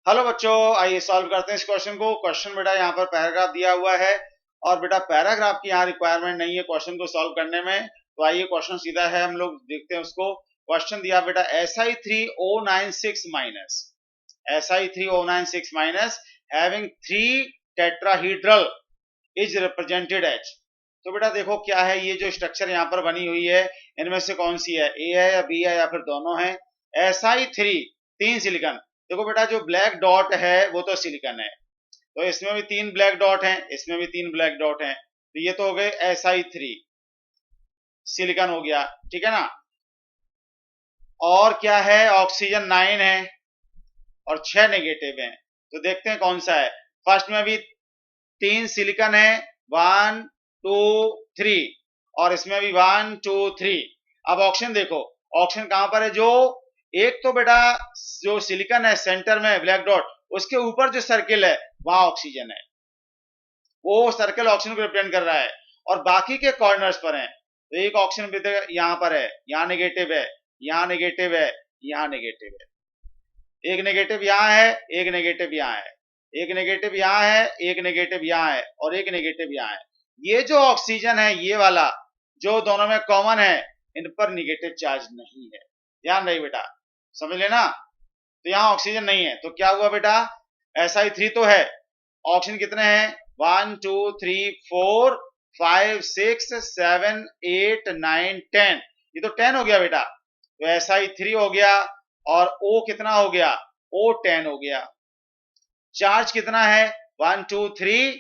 Hello बच्चों, आइए solve करते हैं इस क्वेश्चन को। क्वेश्चन बेटा यहाँ पर पैराग्राफ दिया हुआ है और बेटा पैराग्राफ की यहाँ रिक्वायरमेंट नहीं है क्वेश्चन को सॉल्व करने में। तो आइए क्वेश्चन सीधा है, हम लोग देखते हैं उसको। क्वेश्चन दिया बेटा Si3O96 minus Si3O96 minus having 3 tetrahedral is represented as. तो बेटा देखो क्या है, ये जो स्ट्रक्चर यहाँ पर बनी हुई है इनमें से कौन सी है, ए है या बी है या फिर दोनों है। Si3 3 silicon. देखो बेटा जो ब्लैक डॉट है वो तो सिलिकॉन है, तो इसमें भी 3 ब्लैक डॉट हैं, इसमें भी 3 ब्लैक डॉट हैं, तो ये तो हो गए Si3 सिलिकॉन हो गया, ठीक है ना। और क्या है, ऑक्सीजन 9 है और 6 नेगेटिव है। तो देखते हैं कौन सा है। फर्स्ट में भी 3 सिलिकॉन है, 1 2 3, और इसमें भी 1 2 3। अब ऑक्सीजन देखो, ऑक्सीजन कहां पर है, जो एक तो बेटा जो सिलिकॉन है सेंटर में ब्लैक डॉट, उसके ऊपर जो सर्किल है वहां ऑक्सीजन है, वो सर्कल ऑक्सीजन को रिप्रेजेंट कर रहा है, और बाकी के कॉर्नर्स पर है। तो एक ऑक्सीजन यहाँ पर है, यहाँ नेगेटिव है, यहाँ नेगेटिव है, यहाँ नेगेटिव है, एक नेगेटिव यहाँ है, एक नेगेटिव यहाँ है, एक नेगेटिव यहाँ है, एक नेगेटिव यहाँ है, और एक नेगेटिव यहाँ है। ये जो ऑक्सीजन है ये वाला जो दोनों में कॉमन है, इन पर नेगेटिव चार्ज नहीं है, ध्यान रही बेटा, समझ लेना। तो यहाँ ऑक्सीजन नहीं है, तो क्या हुआ बेटा, Si3 तो है, ऑक्सीजन कितने हैं, 1 2 3 4 5 6 7 8 9 10, ये तो 10 हो गया बेटा। तो Si3 हो गया, और O कितना हो गया, O 10 हो गया। चार्ज कितना है, 1 2 3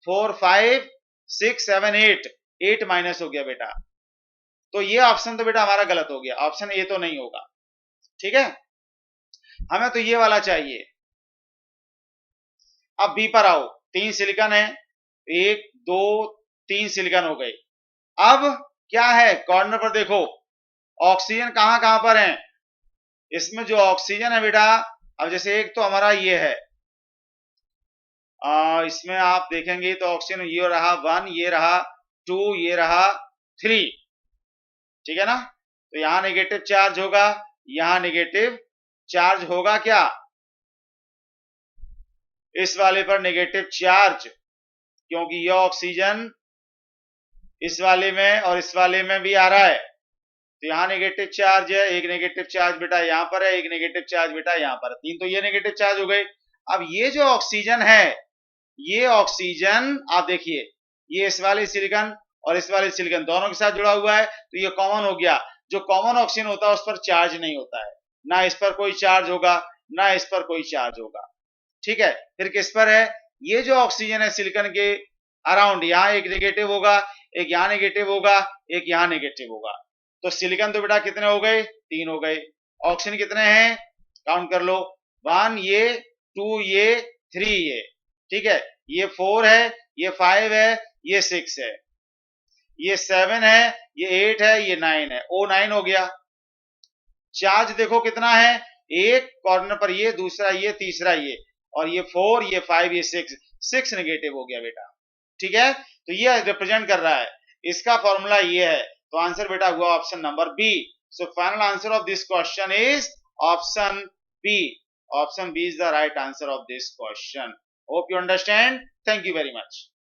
4 5 6 7 8, 8 माइनस हो गया बेटा। तो ये ऑप्शन तो बेटा हमारा गलत हो गया, ऑप्शन ए तो नहीं होगा, ठीक है। हमें तो ये वाला चाहिए। अब बी पर आओ, 3 सिलिकॉन है, 1 2 3 सिलिकॉन हो गए। अब क्या है, कॉर्नर पर देखो ऑक्सीजन कहां कहां पर है। इसमें जो ऑक्सीजन है बेटा, अब जैसे एक तो हमारा ये है, इसमें आप देखेंगे तो ऑक्सीजन ये रहा 1, ये रहा 2, ये रहा 3, ठीक है ना। तो यहां नेगेटिव चार्ज होगा, यहां नेगेटिव चार्ज होगा, क्या इस वाले पर नेगेटिव चार्ज, क्योंकि यह ऑक्सीजन इस वाले में और इस वाले में भी आ रहा है, तो यहाँ नेगेटिव चार्ज है। एक नेगेटिव चार्ज बेटा यहाँ पर है, एक नेगेटिव चार्ज बेटा यहाँ पर है, 3 तो ये नेगेटिव चार्ज हो गए। अब ये जो ऑक्सीजन है, ये ऑक्सीजन आप देखिए, ये इस वाले सिलिकॉन और इस वाले सिलिकॉन दोनों के साथ जुड़ा हुआ है, तो ये कॉमन हो गया। जो कॉमन ऑक्सीजन होता है उस पर चार्ज नहीं होता है, ना इस पर कोई चार्ज होगा ना इस पर कोई चार्ज होगा, ठीक है। फिर किस पर है, ये जो ऑक्सीजन है सिलिकॉन के अराउंड, यहाँ एक नेगेटिव होगा, एक यहाँ नेगेटिव होगा, एक यहाँ नेगेटिव होगा। तो सिलिकॉन तो बेटा कितने हो गए, 3 हो गए। ऑक्सीजन कितने हैं, काउंट कर लो, 1 ये, 2 ये, 3 ये, ठीक है। ये 4 है, ये 5 है, ये 6 है, ये 7 है, ये 8 है, ये 9 है, O 9 हो गया। चार्ज देखो कितना है, एक कॉर्नर पर ये, दूसरा ये, तीसरा ये, और ये 4, ये 5, ये 6 नेगेटिव हो गया बेटा, ठीक है। तो ये रिप्रेजेंट कर रहा है, इसका फॉर्मूला ये है। तो आंसर बेटा हुआ option number B. So final answer of this question is option B. Option B is the right answer of this question. Hope you understand. Thank you very much.